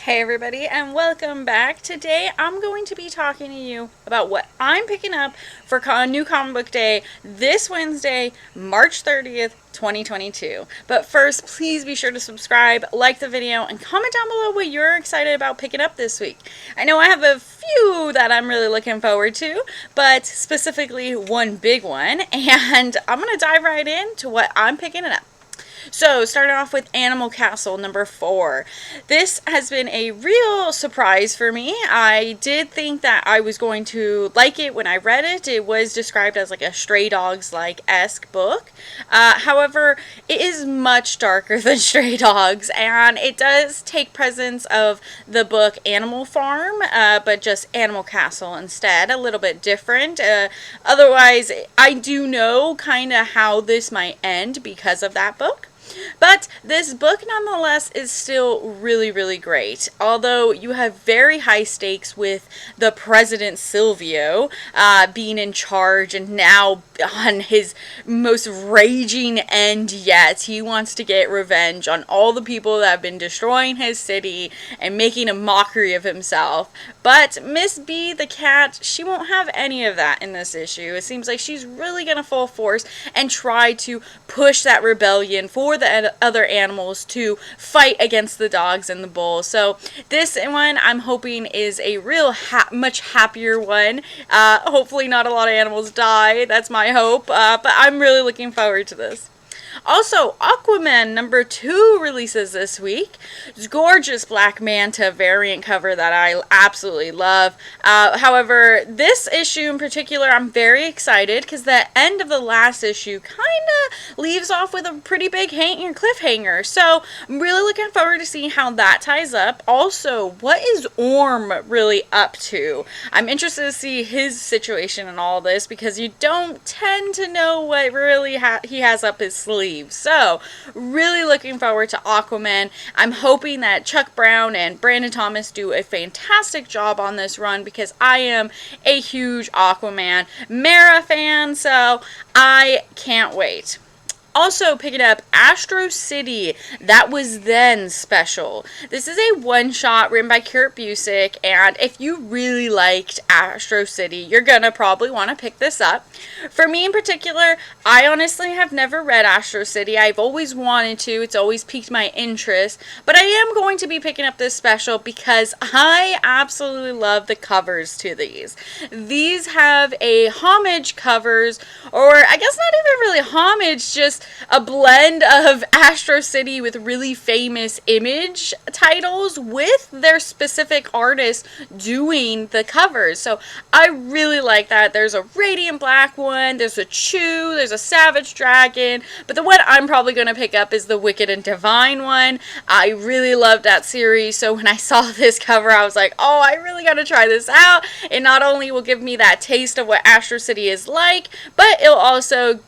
Hey everybody, and welcome back. Today I'm going to be talking to you about what I'm picking up for New Comic Book Day this Wednesday, March 30th, 2022. But first, please be sure to subscribe, like the video, and comment down below what you're excited about picking up this week. I know I have a few that I'm really looking forward to, but specifically one big one, and I'm going to dive right into what I'm picking up. So, starting off with Animal Castle number 4. This has been a real surprise for me. I did think that I was going to like it when I read it. It was described as like a Stray Dogs-like-esque book. However, it is much darker than Stray Dogs, and it does take presence of the book Animal Farm, but just Animal Castle instead. A little bit different. Otherwise, I do know kind of how this might end because of that book. But this book, nonetheless, is still really, really great. Although you have very high stakes with the President Silvio being in charge and now on his most raging end yet. He wants to get revenge on all the people that have been destroying his city and making a mockery of himself. But Miss B, the cat, she won't have any of that in this issue. It seems like she's really going to full force and try to push that rebellion for the other animals to fight against the dogs and the bulls. So this one I'm hoping is a real much happier one. Hopefully not a lot of animals die. That's my hope. But I'm really looking forward to this. Also, Aquaman number 2 releases this week. It's gorgeous Black Manta variant cover that I absolutely love. However, this issue in particular, I'm very excited because the end of the last issue kind of leaves off with a pretty big cliffhanger. So, I'm really looking forward to seeing how that ties up. Also, what is Orm really up to? I'm interested to see his situation in all this because you don't tend to know what really he has up his sleeve. So, really looking forward to Aquaman. I'm hoping that Chuck Brown and Brandon Thomas do a fantastic job on this run because I am a huge Aquaman Mara fan, so I can't wait. Also picking up Astro City, That Was Then special. This is a one-shot written by Kurt Busiek, and if you really liked Astro City, you're gonna probably want to pick this up. For me in particular, I honestly have never read Astro City. I've always wanted to. It's always piqued my interest, but I am going to be picking up this special because I absolutely love the covers to these. These have a homage covers, or I guess not even really homage, just a blend of Astro City with really famous image titles with their specific artists doing the covers. So I really like that. There's a Radiant Black one, there's a Chew, there's a Savage Dragon, but the one I'm probably going to pick up is the Wicked and Divine one. I really loved that series, so when I saw this cover, I was like, oh, I really got to try this out. It not only will give me that taste of what Astro City is like, but it'll also,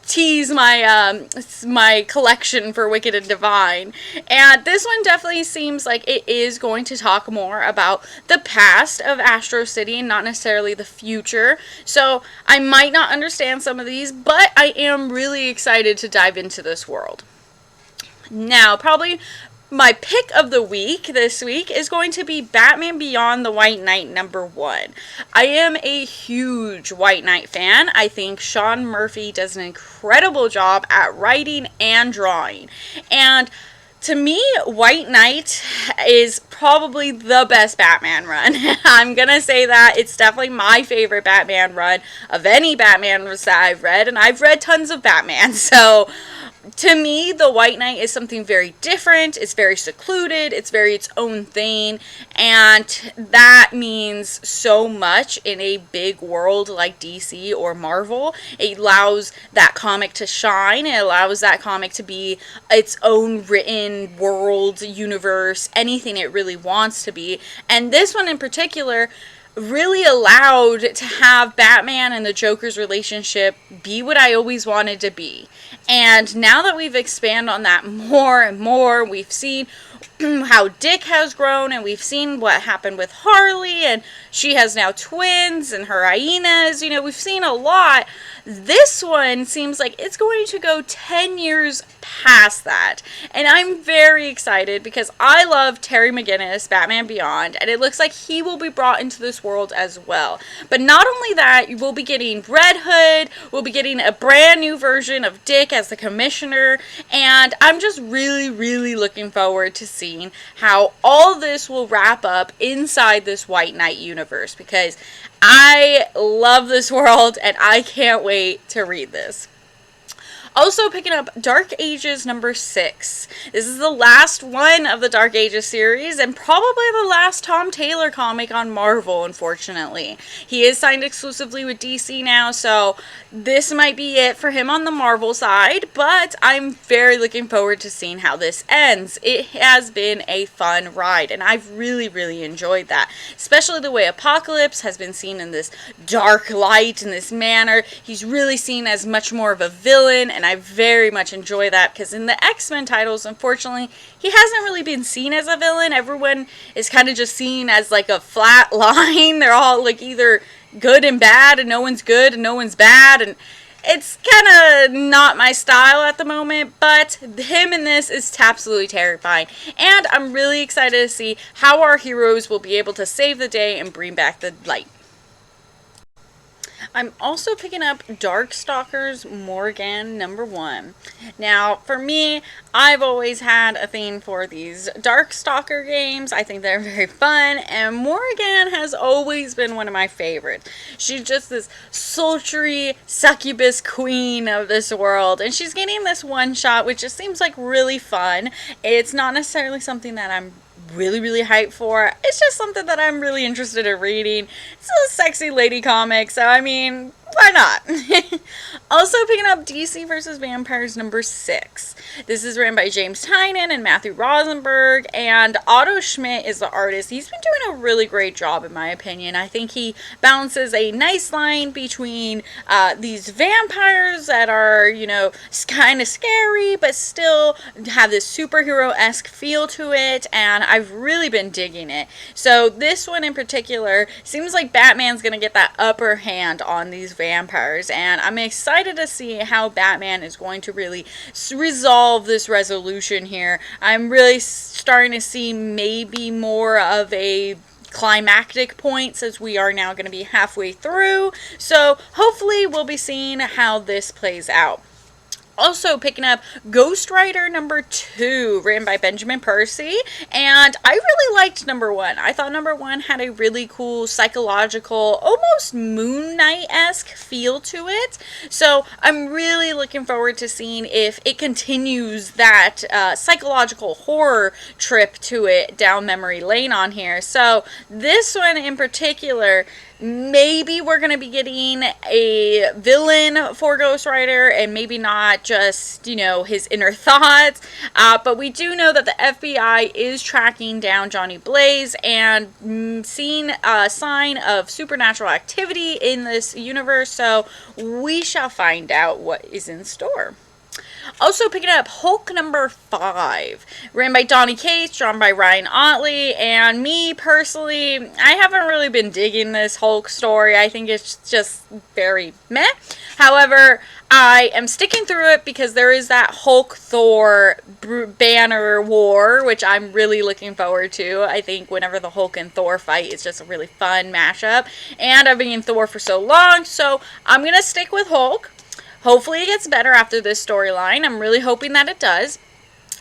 tease my collection for Wicked and Divine. And this one definitely seems like it is going to talk more about the past of Astro City and not necessarily the future. So I might not understand some of these, but I am really excited to dive into this world. Now, probably my pick of the week this week is going to be Batman Beyond the White Knight number 1. I am a huge White Knight fan. I think Sean Murphy does an incredible job at writing and drawing. And to me, White Knight is probably the best Batman run. I'm gonna say that. It's definitely my favorite Batman run of any Batman that I've read, and I've read tons of Batman, so to me, the White Knight is something very different. It's very secluded. It's very its own thing. And that means so much in a big world like DC or Marvel. It allows that comic to shine. It allows that comic to be its own written world, universe, anything it really wants to be. And this one in particular really allowed to have Batman and the Joker's relationship be what I always wanted to be. And now that we've expanded on that more and more, we've seen how Dick has grown, and we've seen what happened with Harley, and she has now twins and her hyenas. You know, we've seen a lot. This one seems like it's going to go 10 years past that, and I'm very excited because I love Terry McGinnis, Batman Beyond, and it looks like he will be brought into this world as well. But not only that, you will be getting Red Hood, we'll be getting a brand new version of Dick as the Commissioner, and I'm just really looking forward to seeing how all this will wrap up inside this White Knight universe, because I love this world and I can't wait to read this. Also picking up Dark Ages number 6. This is the last one of the Dark Ages series and probably the last Tom Taylor comic on Marvel, unfortunately. He is signed exclusively with DC now, so this might be it for him on the Marvel side, but I'm very looking forward to seeing how this ends. It has been a fun ride, and I've really enjoyed that, especially the way Apocalypse has been seen in this dark light, in this manner. He's really seen as much more of a villain, and I very much enjoy that, because in the X-Men titles, unfortunately, he hasn't really been seen as a villain. Everyone is kind of just seen as like a flat line. They're all like either good and bad, and no one's good and no one's bad, and it's kind of not my style at the moment, but him in this is absolutely terrifying, and I'm really excited to see how our heroes will be able to save the day and bring back the light. I'm also picking up Darkstalkers Morgan number 1. Now, for me, I've always had a thing for these Darkstalker games. I think they're very fun, and Morgan has always been one of my favorites. She's just this sultry succubus queen of this world, and she's getting this one shot, which just seems like really fun. It's not necessarily something that I'm really hyped for. It's just something that I'm really interested in reading. It's a sexy lady comic, so I mean, why not? Also picking up DC vs. Vampires number 6. This is written by James Tynion and Matthew Rosenberg, and Otto Schmidt is the artist. He's been doing a really great job, in my opinion. I think he balances a nice line between these vampires that are, you know, kind of scary, but still have this superhero-esque feel to it, and I've really been digging it. So this one in particular seems like Batman's gonna get that upper hand on these vampires, and I'm excited to see how Batman is going to really resolve this resolution here. I'm really starting to see maybe more of a climactic point, since we are now going to be halfway through, so hopefully we'll be seeing how this plays out. Also picking up Ghost Rider number 2, written by Benjamin Percy, and I really liked number 1. I thought number 1 had a really cool psychological, almost Moon Knight-esque feel to it, so I'm really looking forward to seeing if it continues that psychological horror trip to it down memory lane on here. So this one in particular, maybe we're going to be getting a villain for Ghost Rider, and maybe not just, you know, his inner thoughts, but we do know that the FBI is tracking down Johnny Blaze and seeing a sign of supernatural activity in this universe, so we shall find out what is in store. Also picking up Hulk number 5, written by Donny Cates, drawn by Ryan Ottley, and me personally, I haven't really been digging this Hulk story. I think it's just very meh. However, I am sticking through it because there is that Hulk-Thor banner war, which I'm really looking forward to. I think whenever the Hulk and Thor fight, it's just a really fun mashup, and I've been in Thor for so long, so I'm going to stick with Hulk. Hopefully it gets better after this storyline. I'm really hoping that it does.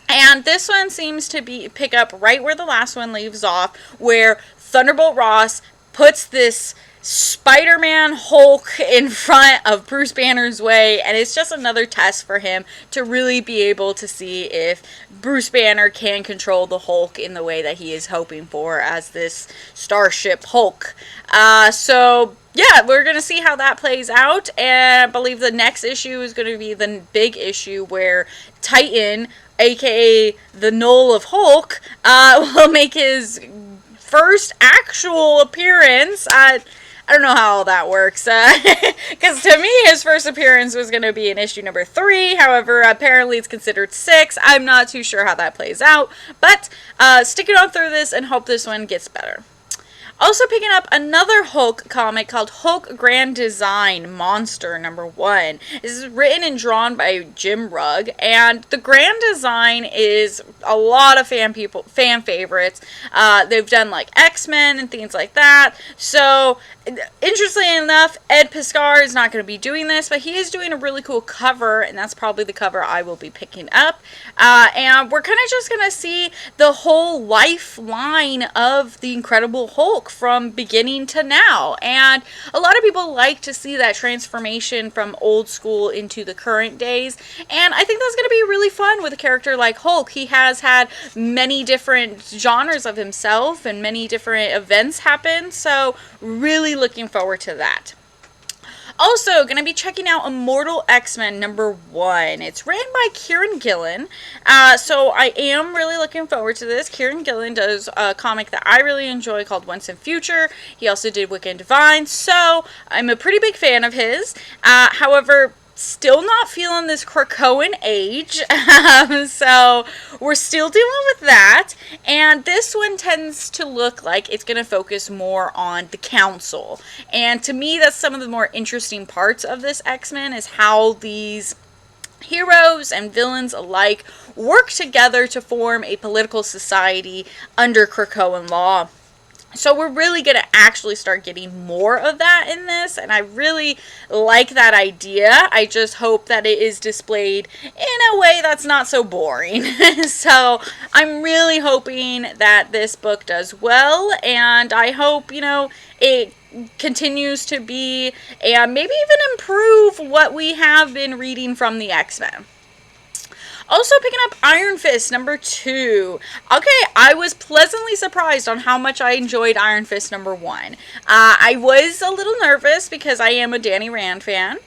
And this one seems to pick up right where the last one leaves off, where Thunderbolt Ross puts this Spider-Man Hulk in front of Bruce Banner's way, and it's just another test for him to really be able to see if Bruce Banner can control the Hulk in the way that he is hoping for as this Starship Hulk. So yeah, we're going to see how that plays out, and I believe the next issue is going to be the big issue where Titan, aka the Knoll of Hulk, will make his first actual appearance. I don't know how all that works, because to me his first appearance was going to be in issue number 3. However, apparently it's considered 6. I'm not too sure how that plays out, but sticking on through this and hope this one gets better. Also picking up another Hulk comic called Hulk Grand Design Monster #1. This is written and drawn by Jim Rugg, and the Grand Design is a lot of fan favorites. They've done like X-Men and things like that. So interestingly enough, Ed Piscar is not going to be doing this, but he is doing a really cool cover, and that's probably the cover I will be picking up. And we're kind of just going to see the whole lifeline of the Incredible Hulk from beginning to now. And a lot of people like to see that transformation from old school into the current days. And I think that's going to be really fun with a character like Hulk. He has had many different genres of himself and many different events happen. So really looking forward to that. Also, going to be checking out Immortal XMen #1. It's written by Kieran Gillen, so I am really looking forward to this. Kieran Gillen does a comic that I really enjoy called Once and Future. He also did Wicked and Divine, so I'm a pretty big fan of his. However, still not feeling this Krakoan age, so we're still dealing with that, and this one tends to look like it's going to focus more on the council, and to me that's some of the more interesting parts of this X-Men, is how these heroes and villains alike work together to form a political society under Krakoan law. So we're really going to actually start getting more of that in this, and I really like that idea. I just hope that it is displayed in a way that's not so boring. So I'm really hoping that this book does well, and I hope, it continues to be, and maybe even improve what we have been reading from the X-Men. Also picking up Iron Fist #2. Okay, I was pleasantly surprised on how much I enjoyed Iron Fist #1. I was a little nervous because I am a Danny Rand fan.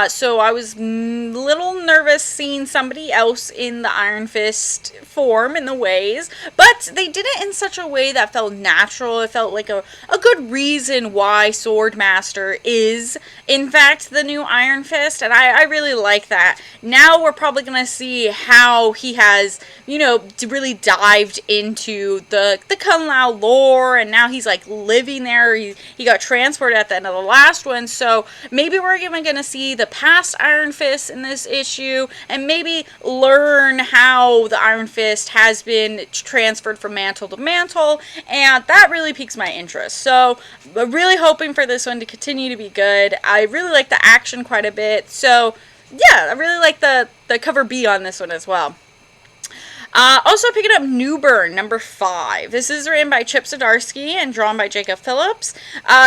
So I was a little nervous seeing somebody else in the Iron Fist form in the ways. But they did it in such a way that felt natural. It felt like a good reason why Swordmaster is, in fact, the new Iron Fist. And I really like that. Now we're probably going to see how he has, really dived into the Kung Lao lore, and now he's like living there. He got transported at the end of the last one, so maybe we're even going to see the past Iron Fist in this issue, and maybe learn how the Iron Fist has been transferred from mantle to mantle, and that really piques my interest. So I'm really hoping for this one to continue to be good. I really like the action quite a bit, so yeah, I really like the cover B on this one as well. Also picking up Newburn #5. This is written by Chip Zdarsky and drawn by Jacob Phillips.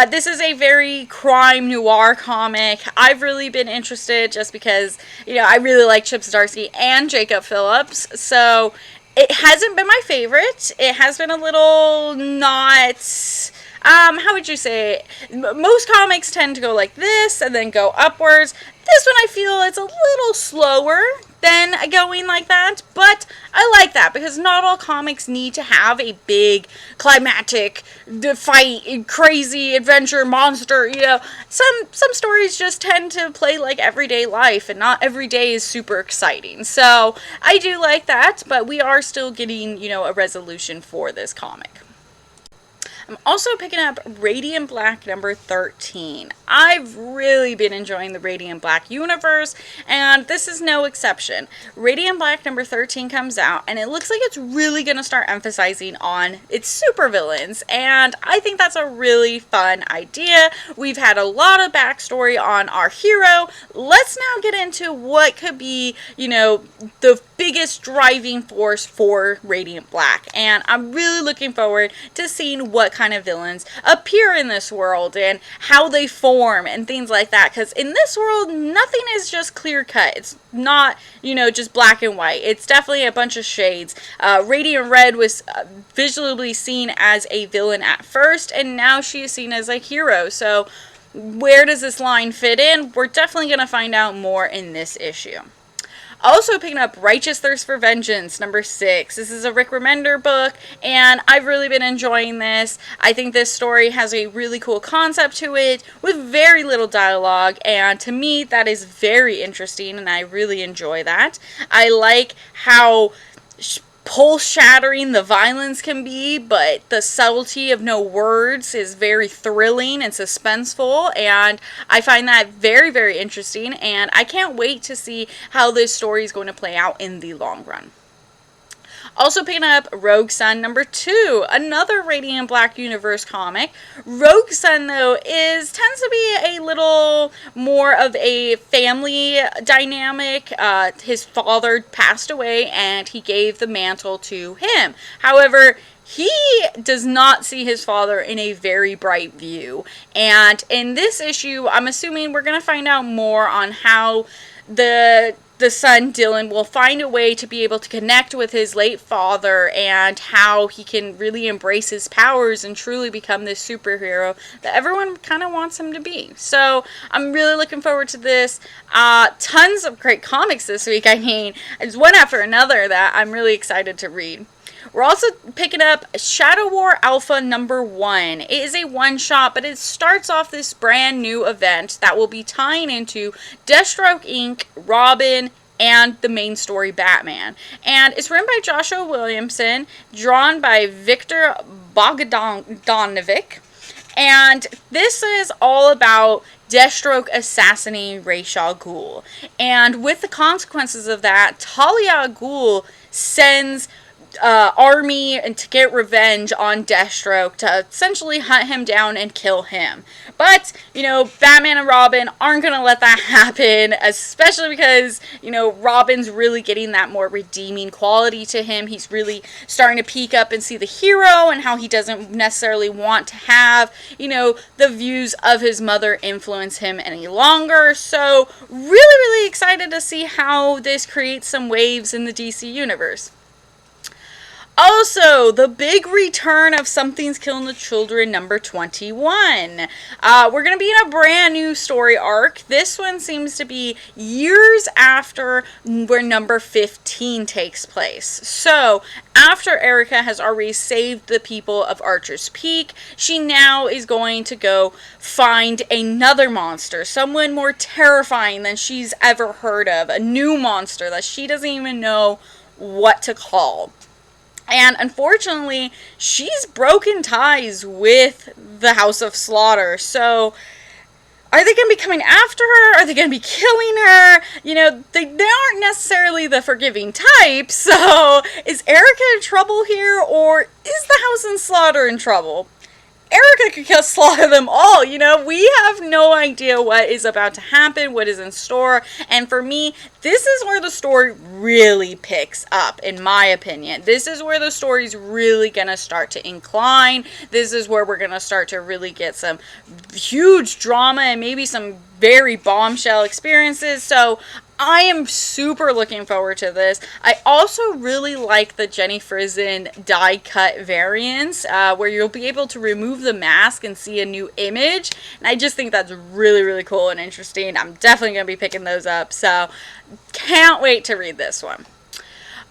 This is a very crime noir comic. I've really been interested just because, I really like Chip Zdarsky and Jacob Phillips. So it hasn't been my favorite. It has been a little not... how would you say it? Most comics tend to go like this and then go upwards. This one I feel it's a little slower than going like that, but I like that because not all comics need to have a big climactic fight, crazy adventure monster. Some stories just tend to play like everyday life, and not every day is super exciting. So I do like that, but we are still getting, a resolution for this comic. I'm also picking up Radiant Black #13. I've really been enjoying the Radiant Black universe, and this is no exception. Radiant Black #13 comes out, and it looks like it's really going to start emphasizing on its supervillains, and I think that's a really fun idea. We've had a lot of backstory on our hero. Let's now get into what could be, the biggest driving force for Radiant Black, and I'm really looking forward to seeing what kind of villains appear in this world and how they form and things like that, because in this world nothing is just clear cut. It's not just black and white. It's definitely a bunch of shades. Radiant Red was visually seen as a villain at first, and now she is seen as a hero. So where does this line fit in? We're definitely going to find out more in this issue. Also picking up Righteous Thirst for Vengeance, number 6. This is a Rick Remender book, and I've really been enjoying this. I think this story has a really cool concept to it with very little dialogue, and to me that is very interesting, and I really enjoy that. I like how pulse-shattering the violence can be, but the subtlety of no words is very thrilling and suspenseful, and I find that very, very interesting, and I can't wait to see how this story is going to play out in the long run. Also picking up Rogue Sun number 2, another Radiant Black Universe comic. Rogue Sun, though, tends to be a little more of a family dynamic. His father passed away, and he gave the mantle to him. However, he does not see his father in a very bright view. And in this issue, I'm assuming we're going to find out more on how the son, Dylan, will find a way to be able to connect with his late father and how he can really embrace his powers and truly become this superhero that everyone kind of wants him to be. So I'm really looking forward to this. Tons of great comics this week. I mean, it's one after another that I'm really excited to read. We're also picking up Shadow War Alpha number 1. It is a one-shot, but it starts off this brand new event that will be tying into Deathstroke Inc., Robin, and the main story Batman. And it's written by Joshua Williamson, drawn by Victor Bogdanovic. And this is all about Deathstroke assassinating Ra's al Ghul. And with the consequences of that, Talia al Ghul sends army and to get revenge on Deathstroke to essentially hunt him down and kill him. But, Batman and Robin aren't going to let that happen, especially because, Robin's really getting that more redeeming quality to him. He's really starting to peek up and see the hero and how he doesn't necessarily want to have, the views of his mother influence him any longer. So, really, really excited to see how this creates some waves in the DC universe. Also, the big return of Something's Killing the Children, number 21. We're going to be in a brand new story arc. This one seems to be years after where number 15 takes place. So, after Erica has already saved the people of Archer's Peak, she now is going to go find another monster, someone more terrifying than she's ever heard of, a new monster that she doesn't even know what to call. And unfortunately, she's broken ties with the House of Slaughter. So, are they going to be coming after her? Are they going to be killing her? They aren't necessarily the forgiving type. So, is Erica in trouble here? Or is the House of Slaughter in trouble? Erica could slaughter them all, we have no idea what is about to happen, what is in store, and for me, this is where the story really picks up, in my opinion. This is where the story's really gonna start to incline. This is where we're gonna start to really get some huge drama and maybe some very bombshell experiences, so I am super looking forward to this. I also really like the Jenny Frison die cut variants where you'll be able to remove the mask and see a new image. And I just think that's really, really cool and interesting. I'm definitely going to be picking those up. So can't wait to read this one.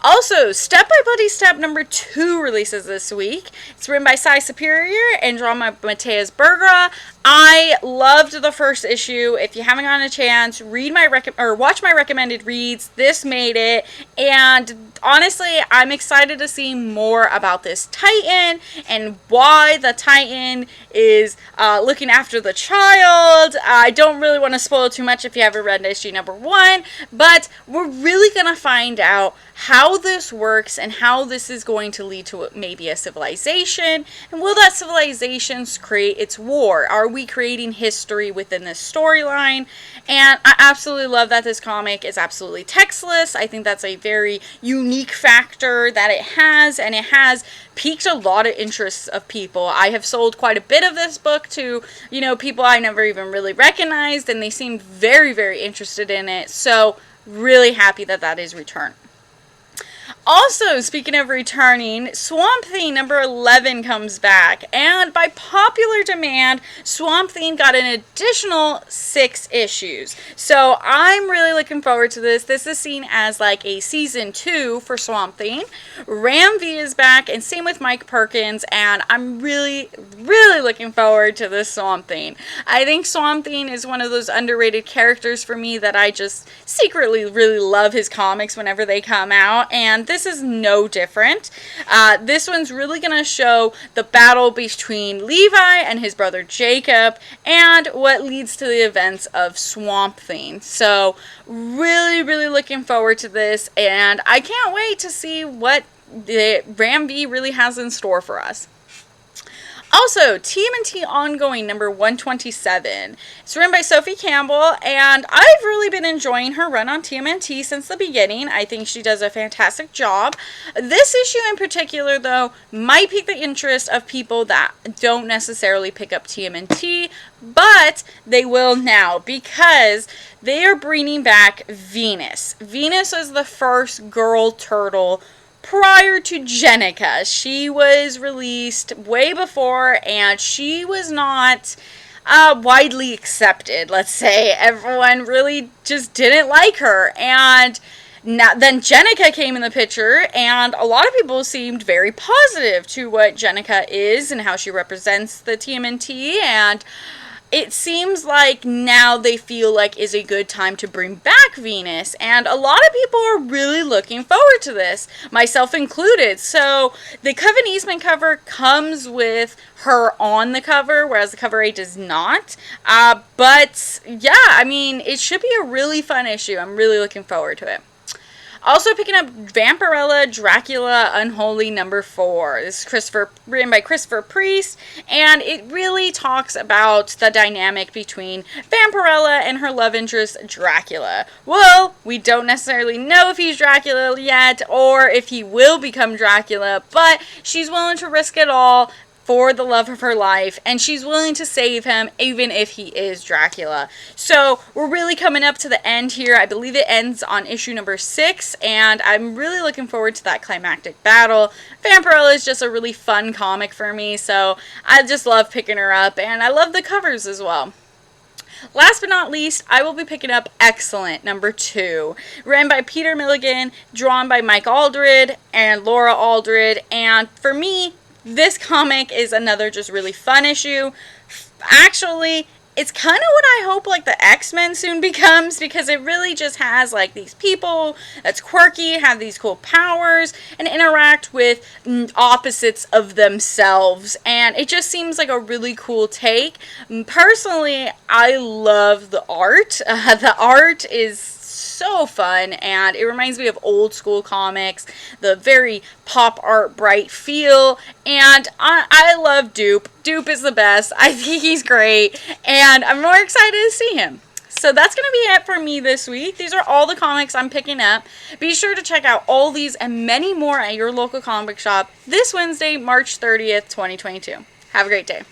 Also, Step by Bloody Step number 2 releases this week. It's written by Cy Superior and drawn by Mateus Bergera. I loved the first issue. If you haven't gotten a chance, watch my recommended reads. This made it, and honestly, I'm excited to see more about this Titan and why the Titan is looking after the child. I don't really want to spoil too much if you haven't read issue number 1, but we're really gonna find out how this works and how this is going to lead to maybe a civilization, and will that civilization create its war? Are we creating history within this storyline? And I absolutely love that this comic is absolutely textless. I think that's a very unique factor that it has, and it has piqued a lot of interests of people. I have sold quite a bit of this book to, people I never even really recognized, and they seemed very, very interested in it. So really happy that that is returned. Also, speaking of returning, Swamp Thing number 11 comes back, and by popular demand, Swamp Thing got an additional 6 issues. So I'm really looking forward to this. This is seen as like a season 2 for Swamp Thing. Ram V is back, and same with Mike Perkins, and I'm really looking forward to this Swamp Thing. I think Swamp Thing is one of those underrated characters for me that I just secretly really love his comics whenever they come out, and this is no different. This one's really going to show the battle between Levi and his brother Jacob and what leads to the events of Swamp Thing. So really looking forward to this, and I can't wait to see what the Ram V really has in store for us. Also, TMNT Ongoing number 127. It's written by Sophie Campbell, and I've really been enjoying her run on TMNT since the beginning. I think she does a fantastic job. This issue in particular, though, might pique the interest of people that don't necessarily pick up TMNT, but they will now because they are bringing back Venus. Venus is the first girl turtle prior to Jenica. She was released way before, and she was not widely accepted, let's say. Everyone really just didn't like her, and then Jenica came in the picture, and a lot of people seemed very positive to what Jenica is and how she represents the TMNT, and it seems like now they feel like is a good time to bring back Venus, and a lot of people are really looking forward to this, myself included. So the Coven Eastman cover comes with her on the cover, whereas the cover A does not. But yeah, I mean, it should be a really fun issue. I'm really looking forward to it. Also picking up Vampirella Dracula Unholy number 4. This is written by Christopher Priest, and it really talks about the dynamic between Vampirella and her love interest Dracula. Well, we don't necessarily know if he's Dracula yet or if he will become Dracula, but she's willing to risk it all for the love of her life, and she's willing to save him even if he is Dracula. So we're really coming up to the end here. I believe it ends on issue number 6, and I'm really looking forward to that climactic battle. Vampirella is just a really fun comic for me, so I just love picking her up, and I love the covers as well. Last but not least, I will be picking up Excellent number 2, written by Peter Milligan, drawn by Mike Aldred and Laura Aldred, and for me, this comic is another just really fun issue. Actually, it's kind of what I hope like the X-Men soon becomes, because it really just has like these people that's quirky, have these cool powers, and interact with opposites of themselves. And it just seems like a really cool take. Personally, I love the art. The art is so fun, and it reminds me of old school comics, the very pop art bright feel, and I love Dupe. Dupe is the best. I think he's great, and I'm more excited to see him. So that's going to be it for me this week. These are all the comics I'm picking up. Be sure to check out all these and many more at your local comic shop this Wednesday, March 30th, 2022. Have a great day.